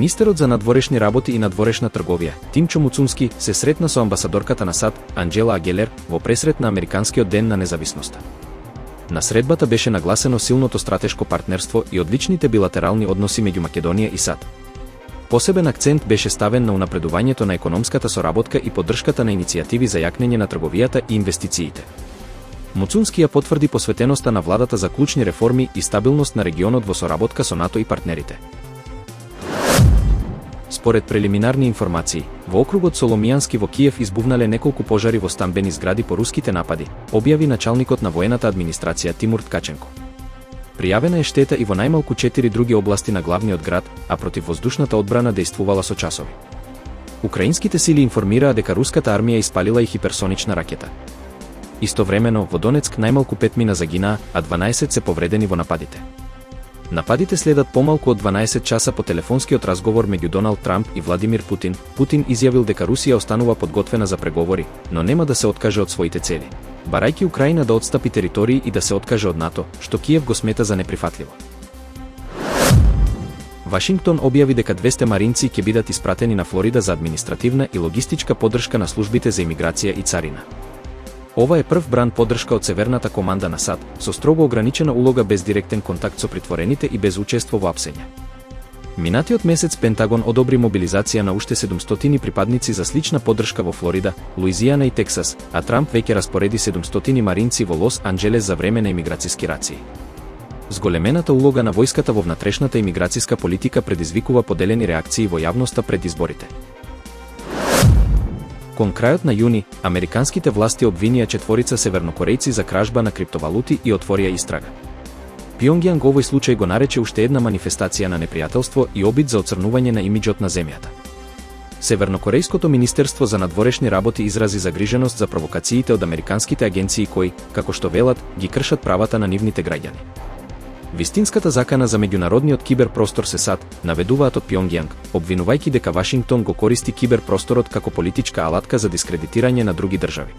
Министерот за надворешни работи и надворешна трговија, Тим Чомуцунски, се сретна со амбасадорката на САД, Анджела Агелер, во пресрет на Американскиот ден на независноста. На средбата беше нагласено силното стратешко партнерство и одличните билатерални односи меѓу Македонија и САД. Посебен акцент беше ставен на унапредувањето на економската соработка и поддршката на иницијативи за јакнење на трговијата и инвестициите. Муцунски ја потврди посветеноста на владата за клучни реформи и стабилност на регионот во соработка со НАТО и партнерите. Според прелиминарни информации, во округот Соломијански во Киев избувнале неколку пожари во стамбени згради по руските напади, објави началникот на воената администрација Тимур Ткаченко. Пријавена е штета и во најмалку 4 други области на главниот град, а противвоздушната одбрана дејствувала со часови. Украинските сили информираа дека руската армија испалила и хиперсонична ракета. Истовремено, во Донецк најмалку 5 мина загинаа, а 12 се повредени во нападите. Нападите следат помалку од 12 часа по телефонскиот разговор меѓу Доналд Трамп и Владимир Путин. Путин изјавил дека Русија останува подготвена за преговори, но нема да се откаже од своите цели, барајќи Украина да отстапи територии и да се откаже од НАТО, што Киев го смета за неприфатливо. Вашингтон објави дека 200 маринци ќе бидат испратени на Флорида за административна и логистичка поддршка на службите за имиграција и царина. Ова е прв бранд поддршка од Северната команда на САД, со строго ограничена улога без директен контакт со притворените и без учество во апсење. Минатиот месец Пентагон одобри мобилизација на уште 700 припадници за слична поддршка во Флорида, Луизијана и Тексас, а Трамп веќе распореди 700 маринци во Лос Анџелес за време на имиграцијски рации. Зголемената улога на војската во внатрешната имиграцијска политика предизвикува поделени реакции во јавноста пред изборите. Кон крајот на јуни, американските власти обвинија 4 севернокорејци за кражба на криптовалути и отворија истрага. Пјонгјанг овој случај го нарече уште една манифестација на непријателство и обид за оцрнување на имиџот на земјата. Севернокорејското министерство за надворешни работи изрази загриженост за провокациите од американските агенции кои, како што велат, ги кршат правата на нивните граѓани. Вистинската закана за меѓународниот киберпростор се САД, наведуваат од Пјонгјанг, обвинувајќи дека Вашингтон го користи киберпросторот како политичка алатка за дискредитирање на други држави.